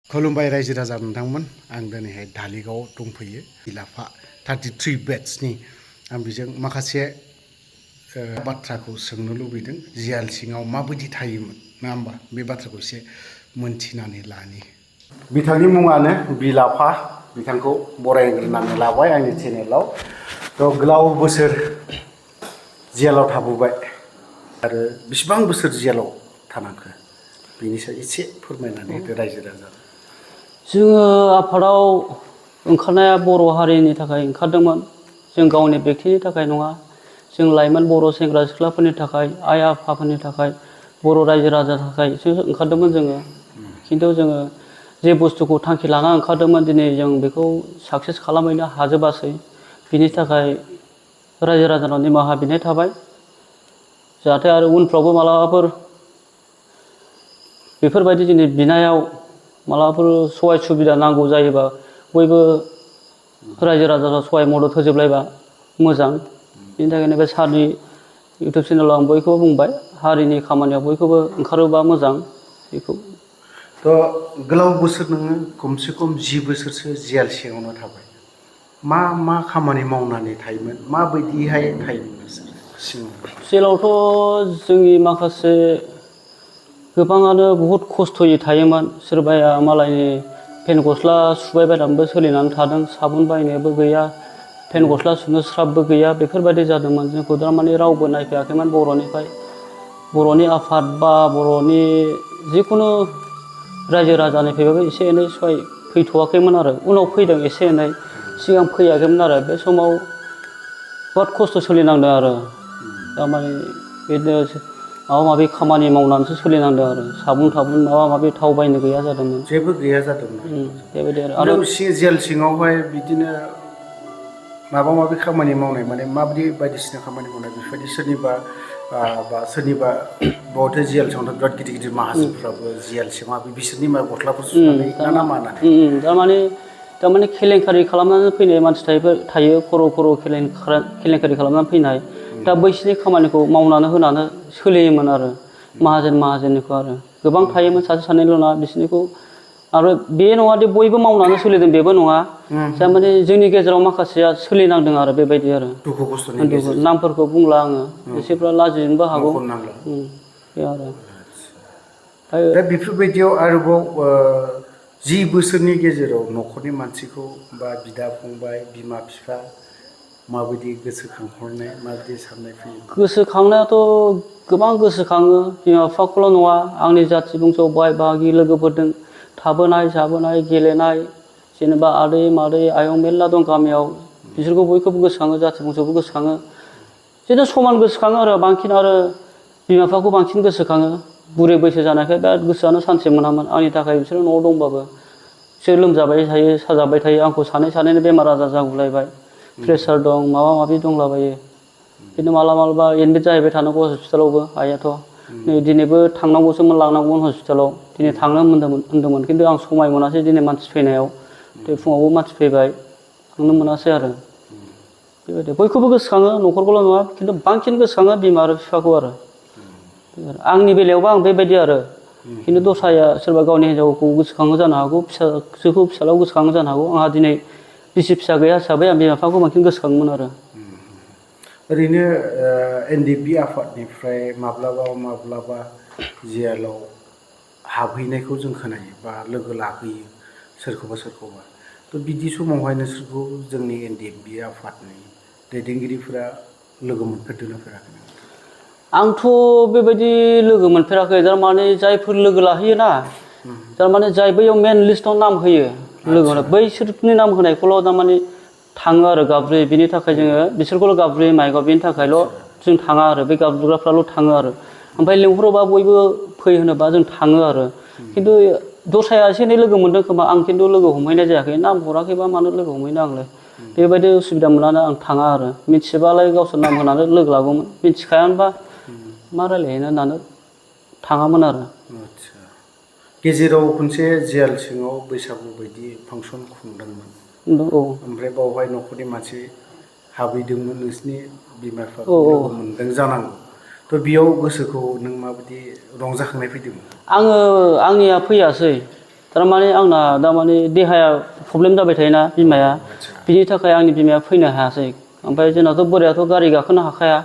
खुलुमबाय रायजो राजा नोंथांमोन आं दिनैहाय धालिगाव दंफैयो बिलाफा 33 बेट्सनि आं बिजों माखासे बाथ्राखौ सोंनो लुबैदों जियाल सिङाव माबायदि थायोमोन नङा होमबा बे बाथ्राखौ एसे मोनथिनानै लानि बिथांनि मुङानो बिलाफा बिथांखौ बरायग्रोनानै लाबाय आंनि चेनेलाव थ' गोलाव बोसोर जेलाव थाबोबाय आरो बेसेबां बोसोर जेलाव थानांखो बेनि सायाव एसे फोरमायनानै होदो रायजो राजा जोङो आफादाव ओंखारनाया बर' हारिनि थाखाय ओंखारदोंमोन जों गावनि बेक्तिनि थाखाय नङा जों लाइमोन बर' सेंग्रा सिख्लाफोरनि थाखाय आइ आफाफोरनि थाखाय बर' रायजो राजानि थाखायसो ओंखारदोंमोन जोङो खिन्थु जोङो जे बुस्थुखौ थांखि लाना ओंखारदोंमोन दिनै जों बेखौ साक्सेस खालामहैनो हाजोबासै बिनि थाखाय रायजो राजानाव निमाहा बिनाय थाबाय जाहाथे आरो उनफ्रावबो मालाबाफोर बेफोरबायदि जोंनि बिनायाव मालाबाफोर सहाय सुबिदा नांगौ जायोबा बयबो रायजो राजाफ्रा सहाय मदद होजोबलायबा मोजां बिनि थाखायनो बे सारनि इउटुब चेनेलाव आं बयखौबो बुंबाय हारिनि खामानियाव बयखौबो ओंखारोबा मोजां बेखौ थ' गोलाव बोसोर नोङो खमसे खम 10 बोसोरसो जेल सिङावनो थाबाय मा खामानि मावनानै थायोमोन माबायदिहाय थायोमोन नोंसोर सिङाव जेलावथ' जोंनि माखासे गोबाङानो बहुद खस्थ'यै थायोमोन सोरबाया मालायनि पेन गस्ला सुबाय बायनानैबो सोलिनानै थादों साबुन बायनोबो गैया पेन गस्ला सुनो स्राबबो गैया बेफोरबायदि जादोंमोन जोंखौ थारमाने रावबो नायफैयाखैमोन बर'निफ्राय बर'नि आफाद बा बर'नि जिखुनु रायजो राजानिफ्रायबाबो एसे एनै सहाय फैथ'वाखैमोन आरो उनाव फैदों एसे एनै सिगां फैयाखैमोन आरो बे समाव बहुद खस्थ' सोलिनांदों आरो थारमाने बिदिनो माबा माबि खामानि मावनानैसो सोलिनांदों आरो साबुन थाबुन माबा माबि थाव बायनो गैया जादोंमोन जेबो गैया जादोंमोन बेबायदि आरो जेल सिङावहाय बिदिनो माबा माबि खामानि मावनाय माने माबायदि बायदिसिना खामानि मावनाय बेफोरबायदि सोरनिबा बहाथो जेल सिङावथ' बिराद गिदिर गिदिर माहाजोनफ्राबो जेल सिङाव बिसोरनि मा गस्लाफोर सुनानै ना मानानै थारमाने केलेंकारि खालामनानै फैनाय मानसि थायो खर' केलेंकारि खालामनानै फैनाय दा बैसोरनि खामानिखौ मावनानै होनानै सोलियोमोन आरो माहाजोननिखौ आरो गोबां थायोमोन सासे सानैल' नङा बिसोरनिखौ आरो बे नङादि बयबो मावनानै सोलिदों बेबो नङा थारमाने जोंनि गेजेराव माखासेया सोलिनांदों आरो बेबायदि आरो दुखु खस्थ'नि गेजेरजों नामफोरखौ बुंला आङो एसेफ्रा लाजिनोबो हागौ बे आरो दा बेफोरबायदियाव आरोबाव 10 बोसोरनि गेजेराव न'खरनि मानसिखौ बा बिदा फंबाय बिमा बिफा माबायदि गोसोखांहरनाय माबायदि साननाय फैयो गोसोखांनायाथ' गोबां गोसोखाङो बिमा बिफाखौल' नङा आंनि जाथि बंस' बाय बाहागि लोगोफोरजों थाबोनाय जाबोनाय गेलेनाय जेनेबा आदै मादै आयं मेरला दं गामियाव बिसोरखौ बयखौबो गोसोखाङो जाथि बंस'खौ गोसोखाङो बिदिनो समान गोसोखाङो आरो बांसिन आरो बिमा बिफाखौ बांसिन गोसोखाङो बुरै बैसो जानायखाय बिराद गोसोआनो सानसे मोनामोन आंनि थाखाय बिसोरो न'आव दंबाबो बिसोर लोमजाबाय थायो साजाबाय थायो आंखौ सानैनो बेमार आजार जागुलायबाय प्रेसार दं माबा माबि दंलाबायो बिदिनो मालाबा एडमिट जाहैबाय थानांगौ हस्पिटालावबो आइयाथ' नै दिनैबो थांनांगौसोमोन लांनांगौमोन हस्पिटालाव दिनै थांनो होनदोंमोन खिन्थु आं समाय मोनासै दिनै मानसि फैनायाव फुङावबो मानसि फैबाय थांनो मोनासै आरो बेबायदि बयखौबो गोसोखाङो न'खरखौल' नङा खिन्थु बांसिन गोसोखाङो बिमा आरो बिफाखौ आरो आंनि बेलायावबा आं बेबायदि आरो खिन्थु दस्राया सोरबा गावनि हिनजावखौ गोसोखाङो जानो हागौ फिसाजोखौ फिसाज्लाखौ गोसोखाङो जानो हागौ आंहा दिनै बिसि फिसा गैया हिसाबै आं बिमा बिफाखौ बांसिन गोसोखाङोमोन आरो ओरैनो एनडिएफबि आफादनिफ्राय माब्लाबा जेलाव हाबहैनायखौ जों खोनायो बा लोगो लाहैयो सोरखौबा थ' बिदि समावहाय नोंसोरखौ जोंनि एनडिएफबि आफादनि दैदेनगिरिफोरा लोगो मोनफेरदोंना फेराखै आंथ' बेबायदि लोगो मोनफेराखै थारमाने जायफोर लोगो लाहैयोना थारमाने जाय बैयाव मेन लिस्टआव नाम होयो लोगो बैसोरनि नाम होनायखौल' थारमाने थाङो आरो गाबज्रियो बिनि थाखाय जोङो बिसोरखौल' गाबज्रियो माइकआव बिनि थाखायल' जों थाङा आरो बे गाबज्रिग्राफ्राल' थाङो आरो ओमफ्राय लिंहरोबा बयबो फै होनोबा जों थाङो आरो खिन्थु दस्राया एसे एनै लोगो मोनदों खोमा आं खिन्थु लोगो हमहैनाय जायाखै नाम हराखैबा मानो लोगो हमहैनो आंलाय बेबायदि उसुबिदा मोननानै आं थाङा आरो मिथिबालाय गावसोर नाम होनानै लोगो लागौमोन मिथिखायानोबा मा रायलायहैनो होननानै थाङामोन आरो आदसा गेजेराव खनसे जेल सिङाव बैसागु बायदि फांसन खुंदोंमोन ओमफ्राय बावहाय न'खरनि मानसि हाबहैदोंमोन नोंसिनि बिमा बिफाखौ लोगो मोनदों जानांगौ थ' बेयाव गोसोखौ नों माबायदि रंजाखांनाय फैदोंमोन आंनिया फैयासै थारमाने आंना दामाने देहाया प्रब्लेम जाबाय थायोना बिमाया बिनि थाखाय आंनि बिमाया फैनो हायासै ओमफ्राय जोंनाथ' बोरायाथ' गारि गाखोनो हाखाया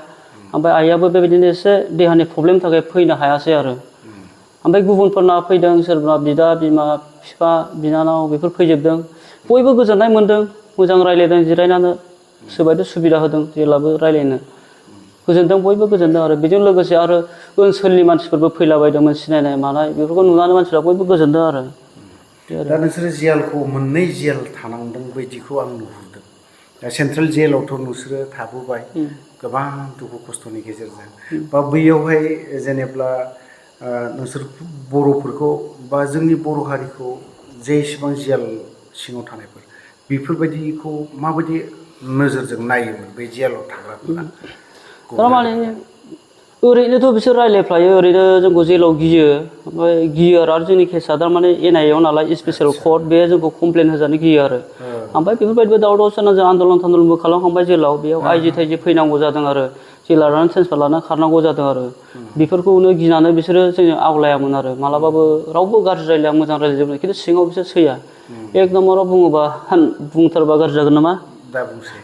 ओमफ्राय आइयाबो बेबायदिनो एसे देहानि प्रब्लेमनि थाखाय फैनो हायासै आरो ओमफ्राय गुबुनफोरना फैदों सोरबा बिदा बिमा बिफा बिनानाव बेफोर फैजोबदों बयबो गोजोननाय मोन्दों मोजां रायज्लायदों जिरायनानै सोरबायथ' सुबिदा होदों जेब्लाबो रायज्लायनो गोजोनदों बयबो गोजोनदों आरो बेजों लोगोसे आरो ओनसोलनि मानसिफोरबो फैलाबायदोंमोन सिनायनाय मानाय बेफोरखौ नुनानै मानसिफ्रा बयबो गोजोनदों आरो दा नोंसोरो जेलखौ मोननै जेल थानांदों बायदिखौ आं नुहुरदों दा सेन्ट्रेल जेलावथ' नोंसोरो थाबोबाय गोबां दुखु खस्थ'नि गेजेरजों बा बैयावहाय जेनेब्ला नोंसोर बर'फोरखौ बा जोंनि बर' हारिखौ जेसेबां जेल सिङाव थानायफोर बेफोरबायदिखौ माबायदि नोजोरजों नायोमोन बे जेलाव थाग्राफोरा थारमाने ओरैनोथ' बिसोर रायज्लायफ्लायो ओरैनो जोंखौ जेलाव गियो ओमफ्राय गियो आरो जोंनि केसा थारमाने एनआइएआव नालाय स्पेसियेल कर्ट बे जोंखौ कमप्लेन होजानो गियो आरो ओमफ्राय बेफोरबायदिबो दावराव दावसिना जों आन्दलन थान्दलनबो खालामखांबाय जेलाव बेयाव आइजि थाइजि फैनांगौ जादों आरो जेला लानानै ट्रेन्सफार लानानै खारनांगौ जादों आरो बेफोरखौनो गिनानै बिसोरो जों आवलायामोन आरो मालाबाबो रावबो गाज्रि रायलाया मोजां रायज्लायजोबनो खिन्थु सिङाव बिसोर सैया एक नम्बराव बुङोबा बुंथारबा गाज्रि जागोन नामा दा बुंसै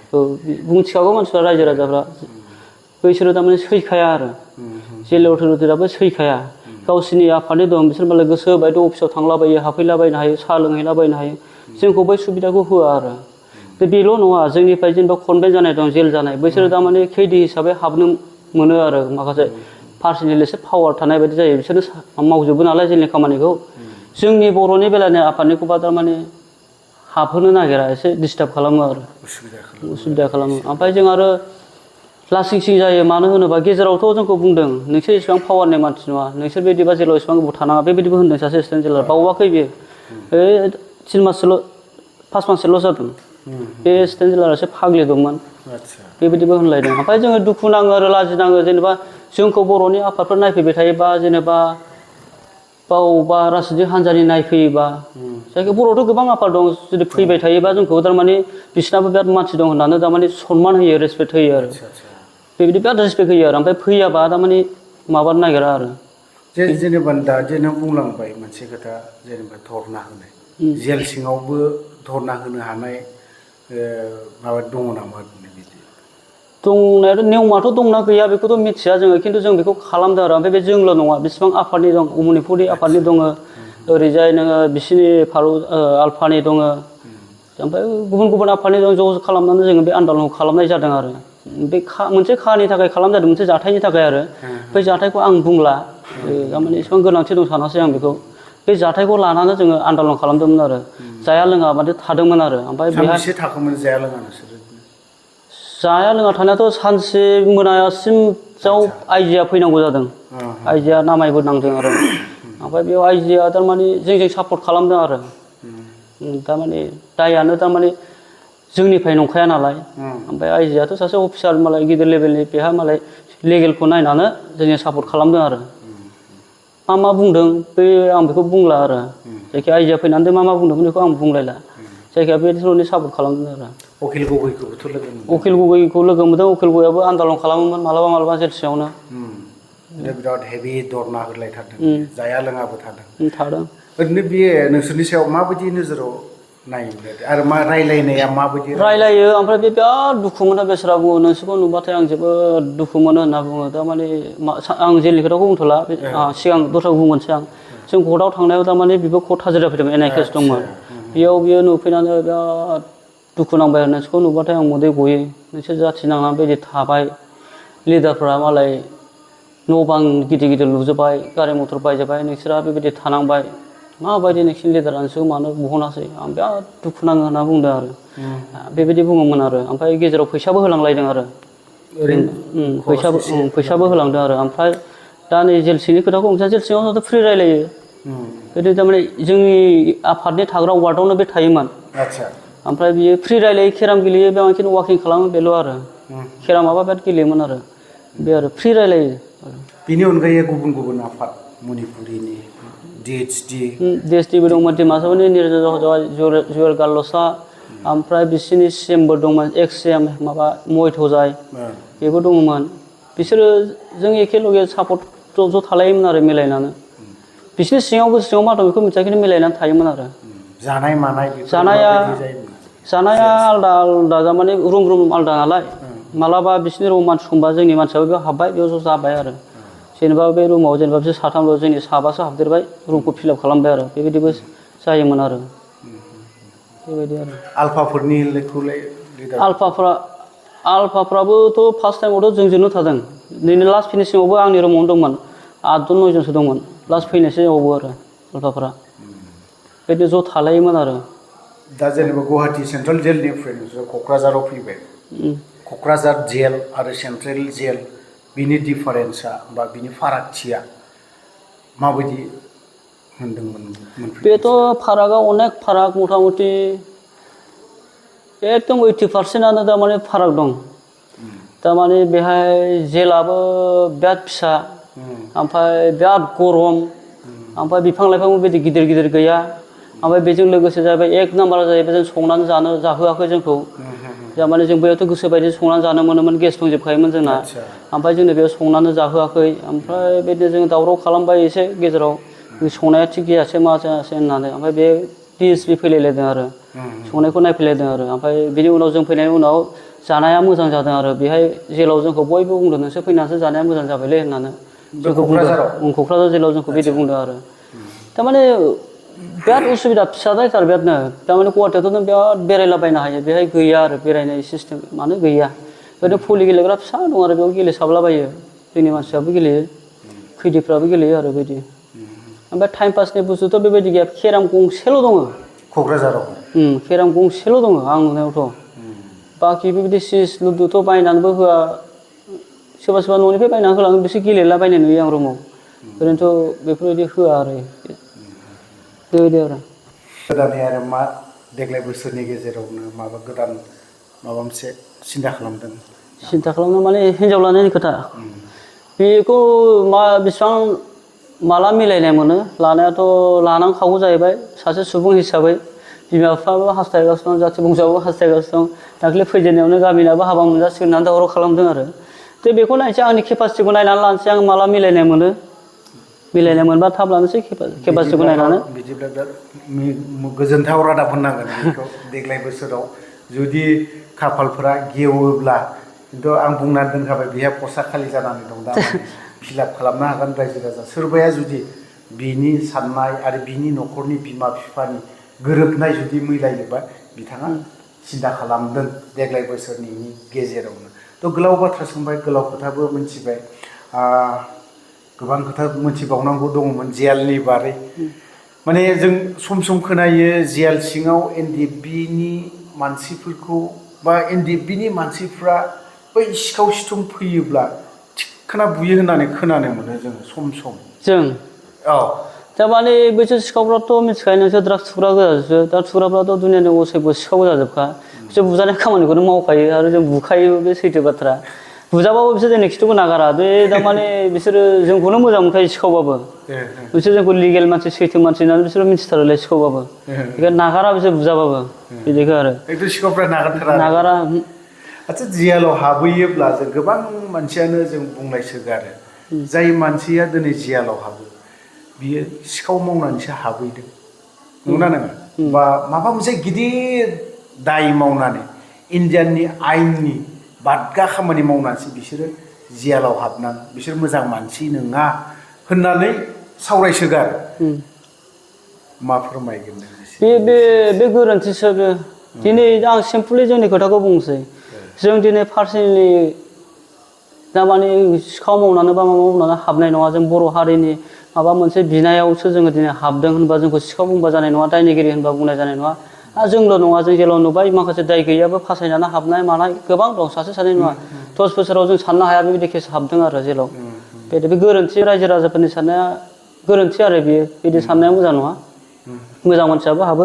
बुंथिखागौ मानसिफ्रा रायजो राजाफ्रा बैसोरो थारमाने सैखाया आरो जेल अथ'रिटिफ्राबो सैखाया गावसिनि आफादनि दं बिसोर मालाय गोसो बायदि अफिसाव थांलाबायो हाबफैलाबायनो हायो साहा लोंहैलाबायनो हायो जोंखौ बै सुबिदाखौ होआ आरो बेल' नङा जोंनिफ्राय जेनेबा कनभेन्ट जानाय दं जेल जानाय बैसोरो थारमाने खैदि हिसाबै हाबनो मोनो आरो माखासे पार्सनेल एसे पावार थानाय बायदि जायो बिसोरो मावजोबो नालाय जेलनि खामानिखौ जोंनि बर'नि बेलानि आफादनिखौबा थारमाने हाबहोनो नागिरा एसे डिस्टार्ब खालामो आरो उसुबिदा खालामो ओमफ्राय जों आरो लासिं सिं जायो मानो होनोबा गेजेरावथ' जोंखौ बुंदों नोंसोर इसेबां पावारनि मानसि नङा नोंसोर बिदिबा जेलाव इसेबां गोबाव थानाङा बेबायदिबो होनदों सासे एसिस्टेन्ट जेलार बावाखै बियो 3 माससोल' 5 माससोल' जादों बे एसिस्टेन्ट जेलार एसे फाग्लि दंमोन बेबायदिबो होनलायदों ओमफ्राय जोङो दुखु नाङो आरो लाजिनाङो जेनेबा जोंखौ बर'नि आफादफोर नायफैबाय थायोबा जेनेबा बावबा राजनितिक हान्जानि नायफैयोबा जायखि बर'आवथ' गोबां आफाद दं जुदि फैबाय थायोबा जोंखौ थारमाने बिसिनाबो बिराद मानसि दं होननानै थारमाने सनमान होयो रेसपेक्ट होयो आरो बेबायदि बिराद रेसपेक्ट होयो आरो ओमफ्राय फैयाबा थारमाने माबानो नागिरा आरो जेनेबा दा जेनों बुंलांबाय मोनसे खोथा जेनेबा धरना होनाय जेल सिङावबो धरना होनो हानाय माबा दङ नामा बिदि दंनायाथ' नियमाथ' दंना गैया बेखौथ' मिथिया जोङो खिन्थु जों बेखौ खालामदों आरो ओमफ्राय बे जोंल' नङा बेसेबां आफादनि दं मनिपुरि आफादनि दङ ओरैजाय नोङो बिसिनि आलफानि दङ ओमफ्राय गुबुन गुबुन आफादनि दं ज' खालामनानै जोङो बे आन्दलनखौ खालामनाय जादों आरो बे मोनसे खाहानि थाखाय खालामनाय जादों मोनसे जाथायनि थाखाय आरो बे जाथायखौ आं बुंला थारमाने एसेबां गोनांथि दं सानासै आं बेखौ बे जाथायखौ लानानै जोङो आन्दलन खालामदोंमोन आरो जाया लोङा माने थादोंमोन आरो ओमफ्राय बेहा सानबेसे थाखोमोन जाया लोङा नोंसोरो जाया लोङा थानायाथ' सानसे मोनासिम आइजोआ फैनांगौ जादों आइजोआ नामायबो नांदों आरो ओमफ्राय बेयाव आइजोआ थारमाने जोंजों सापर्ट खालामदों आरो थारमाने दायानो थारमाने जोंनिफ्राय नंखाया नालाय ओमफ्राय आइजोआथ' सासे अफिसार मालाय गिदिर लेभेलनि बेहा मालाय लेगेलखौ नायनानै जोंनि सापर्ट खालामदों आरो मा बुंदों बे आं बेखौ बुंला आरो जायखिया आइजोआ फैनानै मा बुंदोंमोन बेखौ आं बुंलायला जायखिया बे धरननि सापर्ट खालामदों आरो उकिल गगैखौबोथ' लोगो मोनदों उकिल गगैखौ लोगो मोनदों उकिल गगैयाबो आन्दलन खालामोमोन मालाबा मालाबा जेल सिङावनो बिराद हेभि धरना होलायथारदों जाया लोङाबो थादों ओरैनो बेयो नोंसोरनि सायाव माबायदि नोजोराव नायोमोन आरो मा रायलायनाया माबायदि रायलायो ओमफ्राय बे बिराद दुखु मोनो बेसोरा बुङो नोंसोरखौ नुबाथाय आं जोबोद दुखु मोनो होनना बुङो थारमाने आं जेलनि खोथाखौ बुंथ'ला सिगां दस्राखौ बुंगोनसै आं जों कर्टआव थांनायाव थारमाने बेबो कर्ट हाजिरा फैदोंमोन एनआइ केस दंमोन बेयाव बियो नुफैनानै बिराद दुखु नांबाय आरो नोंसोरखौ नुबाथाय आं मोदै गयो नोंसोर जाथि नांनानै बेबायदि थाबाय लिडारफ्रा मालाय न' बां गिदिर गिदिर लुजोब्बाय गारि मटर बायजोब्बाय नोंसोरा बेबायदि थानांबाय माबायदि नोंसिनि लिडारा नोंसोरखौ मानो बहनासै आं बिराद दुखु नाङो होनना बुंदों आरो बेबायदि बुङोमोन आरो ओमफ्राय गेजेराव फैसाबो होलांलायदों आरो फैसाबो होलांदों आरो ओमफ्राय दा नै जेल सिंनि खोथाखौ बुंनोसै जेल सिङावथ' फ्रि रायलायो गोदो थारमाने जोंनि आफादनि थाग्रा वार्डआवनो बे थायोमोन ओमफ्राय बियो फ्रि रायलायो केराम गेलेयो बेयाव खिन्थु वाकिं खालामो बेल' आरो केरामाबा बिराद गेलेयोमोन आरो बे आरो फ्रि रायलायो बेनि अनगायै गुबुन गुबुन आफाद मनिपुरिनि डिएसटिबो दंमोन डिमासावनि जुवेल गार्लसा ओमफ्राय बिसिनि सिएमबो दंमोन एक्स सिएम माबा मयथजाय बेबो दङमोन बिसोरो जों एखेलगे सापर्ट ज' थालायोमोन आरो मिलायनानै बिसोरनि सिङाव गोसो सिङाव मा दं बेखौ मिथिया खिन्थु मिलायनानै थायोमोन आरो जानाय मानाय बेफोर जानाया माबायदि जायोमोन? जानाया आलदा आलदा माने रुम आलदा नालाय मालाबा बिसोरनि रुम मानसि खमबा जोंनि मानसियाबो बेयाव हाबबाय बेयाव ज' जाबाय आरो जेनेबा बे रुमाव जेनेबा बिसोर साथामल' जोंनि साबासो हाबदेरबाय रुमखौ फिलाप खालामबाय आरो बेबायदिबो जायोमोन आरो बेबायदि आरो आलफाफोरनि लेखौलाय लिडार आलफाफ्राबोथ' फार्स्ट टाइमावथ' जोंजोंनो थादों नैनो लास्ट फिनिशिंआवबो आंनि रुमावनो दंमोन 8 जन 9 जनसो दंमोन लास्ट फैनोसै आवबो आरो आलफाफ्रा बेबायदि ज' थालायोमोन आरो दा जेनेबा गुवाहाटि सेन्ट्रेल जेलनिफ्राय नोंसोर क'क्राझाराव फैबाय क'क्राझार जेल आरो सेन्ट्रेल जेल बिनि डिफारेन्सा बा बिनि फारागथिया माबायदि मोनदोंमोन? बेथ' फारागा अनेक फाराग मथा मथि एकदम 80%आनो दामाने फाराग दं दामाने बेहाय जेलाबो बिराद फिसा ओमफ्राय बिराद गरम ओमफ्राय बिफां लाइफांबो बिदि गिदिर गिदिर गैया ओमफ्राय बेजों लोगोसे जाहैबाय एक नाम्बारा जाहैबाय जों संनानै जाहोआखै जोंखौ थारमाने जों बैयावथ' गोसो बायदि संनानै जानो मोनोमोन गेस दंजोबखायोमोन जोंना ओमफ्राय जोंनो बेयाव संनानै जाहोआखै ओमफ्राय बिदिनो जों दावराव खालामबाय एसे गेजेराव संनाया थिग जायासै मा जायासै होननानै ओमफ्राय बे डिएसपि फैलायलायदों आरो संनायखौ नायफैलायदों आरो ओमफ्य बिनि उनाव जों फैनायनि उनाव जानाया मोजां जादों आरो बेहाय जेलाव जोंखौ बयबो बुंदों नोंसोर फैनानैसो जानाया मोजां जाबायलै होननानै जोंखौ बुंदों क'क्राझार जेलाव जोंखौ बिदि बुंदों आरो थारमाने बिराद उसुबिदा फिसाद्रायथार बिरादनो थारमाने गुवाहाटियावथ' नों बिराद बेरायलाबायनो हायो बेहाय गैया आरो बेरायनाय सिस्टेम मानो गैया ओरैनो भलि गेलेग्रा फिसा दं आरो बेयाव गेलेसाबलाबायो जोंनि मानसियाबो गेलेयो खैदिफ्राबो गेलेयो आरो बेबायदि ओमफ्राय टाइम पासनि बुस्थुथ' बेबायदि गैया केराम गंसेल' दङ क'क्राझाराव केराम गंसेल' दङ आं नुनायावथ' बाखि बेबायदि चिज लुदुथ' बायनानैबो होआ सोरबा सोरबा न'निफ्राय बायनानै होलाङो बिसोर गेलेलाबायनाय नुयो आं रुमाव ओरैनोथ' बेफोरबायदि होआ आरो बेबायदि आरो गोदानै आरो मा देग्लाय बोसोरनि गेजेरावनो माबा गोदान माबा मोनसे सिन्था खालामदों? सिन्था खालामनो माने हिन्जाव लानायनि खोथा बेखौ बेसेबां माला मिलायनाय मोनो लानायाथ' लानांखागौ जाहैबाय सासे सुबुं हिसाबै बिमा बिफाबो हास्थायगासिनो दं जाथि बंस'आबो हास्थायगासिनो दं दाख्लै फैजेननायावनो गामिनाबो हाबा मोनजासिगोन होननानै दावराव खालामदों आरो बेखौ नायनोसै आंनि केपासिटिखौ नायनानै लानोसै आं माला मिलायनाय मोनो मिलायनाय मोनबा थाब लानोसै केपासिटिखौ नायनानै बिदिब्ला बिराद गोजोनथाव रादाब होननांगोन बेखौ देग्लाय बोसोराव जुदि खाफालफोरा गेवोब्ला खिन्थु आं बुंनानै दोनखाबाय बेहा पस्टआ खालि जानानै दं दा फिलाप खालामनो हागोन रायजो राजा सोरबाया जुदि बिनि साननाय आरो बिनि न'खरनि बिमा बिफानि गोरोबनाय जुदि मिलायोबा बिथाङा सिन्था खालामदों देग्लाय बोसोरनि गेजेरावनो थ' गोलाव बाथ्रा सोंबाय गोलाव खोथाबो मिथिबाय गोबां खोथा मिथिबावनांगौ दङमोन जेलनि बारै माने जों सम खोनायो जेल सिङाव एनडिएफबिनि मानसिफोरखौ बा एनडिएफबिनि मानसिफ्रा बै सिखाव सिथुम फैयोब्ला थिखोना बुयो होननानै खोनानो मोनो जों जों औ थारमाने बैसोर सिखावफ्राथ' मिथिखायो नोंसोर द्राग्स थुग्रा गोजासो द्राग्स थुग्राफ्राथ' दुनियानि असेबो सिखाव जाजोबखा बिसोर बुजानाय खामानिखौनो मावखायो आरो जों बुखायो बे सैथो बाथ्रा बुजाबाबो बिसोर जोंनि खिथुखौ नागारा बे थारमाने बिसोरो जोंखौनो मोजां मोनखायो सिखावबाबो बिसोर जोंखौ लिगेल मानसि सैथो मानसि होननानै बिसोरो मिथिथारोलाय सिखावबाबो बेखायनो नागारा बिसोर बुजाबाबो बिदिखौ आरो एकदम सिखावफ्रा नागारा आच्छा जेलाव हाबहैयोब्ला जों गोबां मानसियानो जों बुंलायसोगारो जाय मानसिया दिनै जेलाव हाबो बियो सिखाव मावनानैसो हाबहैदों नंगौना नङा बा माबा मोनसे गिदिर दाय मावनानै इन्डियाननि आयेननि बादगा खामानि मावनानैसो बिसोरो जेलाव हाबनानै बिसोर मोजां मानसि नङा होननानै सावरायसोगारो मा फोरमायगोन बे गोरोन्थिसो बे दिनै आं सिम्पलि जोंनि खोथाखौ बुंसै जों दिनै पार्सनेलि दामाने सिखाव मावनानै बा माबा मावनानै हाबनाय नङा जों बर' हारिनि माबा मोनसे बिनायावसो जोङो दिनै हाबदों होनबा जोंखौ सिखाव बुंबा जानाय नङा दायनिगिरि होनबा बुंनाय जानाय नङा आरो जोंल' नङा जों जेलाव नुबाय माखासे दाय गैयाबो फासायनानै हाबनाय मानाय गोबां दं सासे सानै नङा 10 बोसोराव जों साननो हाया बेबायदि केस हाबदों आरो जेलाव बे गोरोन्थि रायजो राजाफोरनि साननाया गोरोन्थि आरो बियो बिदि साननाया मोजां नङा मोजां मानसियाबो हाबो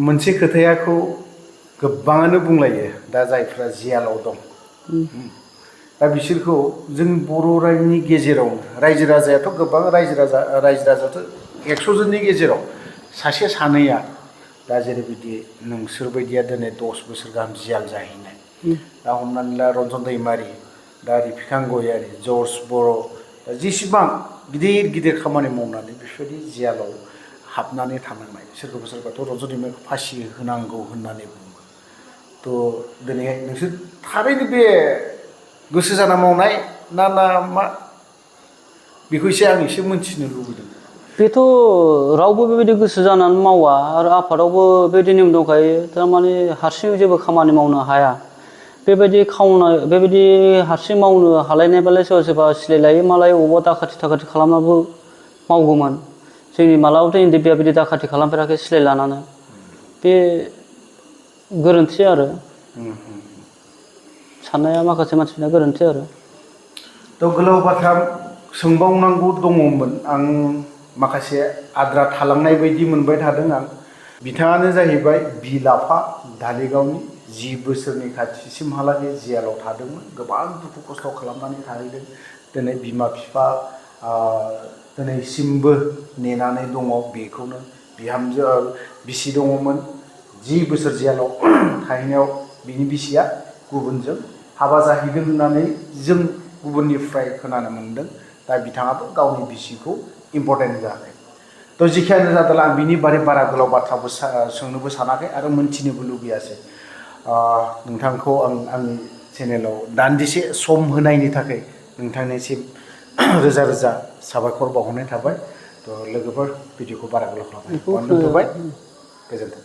मोनसे खोथायाखौ गोबाङानो बुंलायो दा जायफ्रा जेलाव दं दा बिसोरखौ जों बर' रायजोनि गेजेराव रायजो राजायाथ' गोबां रायजो राजायाथ' 100 जननि गेजेराव सासे सानैया दा जेरैबायदि नोंसोर बायदिया दिनै 10 बोसोर गाहाम जेल जाहैनाय दा हमनानै ला रन्जन दैमारि दा रिफिखां गयारि जर्ज बर' दा जेसेबां गिदिर गिदिर खामानि मावनानै बेफोरबायदि जेलाव हाबनानै थानांनाय सोरखौबा सोरबाथ' रजनिमेखौ फासि होनांगौ होननानै बुङो थ' दिनैहाय नोंसोर थारैनो बे गोसो जाना मावनाय ना मा बेखौ आं एसे मोनथिनो लुबैदों बेथ' रावबो बेबायदि गोसो जानानै मावा आरो आफादावबो बेबायदि नेम दंखायो थारमाने हारसिं जेबो खामानि मावनो हाया बेबायदि हारसिं मावनो हालायनायबालाय सोरबा सोरबा सिलाय लायो मालाय अबावबा दाखाथि थाखाथि खालामनाबो मावगौमोन जोंनि मालाबाथ' इन्दिबिया बिदि दाखाथि खालामफेराखै सिलाय लानानै बे गोरोन्थि आरो साननाया माखासे मानसिफोरना गोरोन्थि आरो थ' गोलाव बाथ्रा सोंबावनांगौ दङमोन आं माखासे आद्रा थालांनाय बायदि मोनबाय थादों आं बिथाङानो जाहैबाय बिलाफा धालिगावनि 10 बोसोरनि खाथिसिमहालागै जेलाव थादोंमोन गोबां दुखु खस्थ' खालामनानै थाहैदों दिनै बिमा बिफा दिनैसिमबो नेनानै दङ बेखौनो बिहामजो बिसि दङमोन 10 बोसोर जेलाव थाहैनायाव बिनि बिसिया गुबुनजों हाबा जाहैदों होननानै जों गुबुननिफ्राय खोनानो मोन्दों दा बिथाङाबो गावनि बिसिखौ इम्परटेन्ट होआखै थ' जेखियानो जादोंला आं बिनि बारै बारा गोलाव बाथ्राबो सोंनोबो सानाखै आरो मोनथिनोबो लुबैयासै नोंथांखौ आं आंनि चेनेलाव दान्दिसे सम होनायनि थाखाय नोंथांनिसिम रोजा रोजा साबायखर बावहरनाय थाबाय थ' लोगोफोर भिडिअखौ बारा गोलाव खालामबाय दोनथ'बाय गोजोन्थों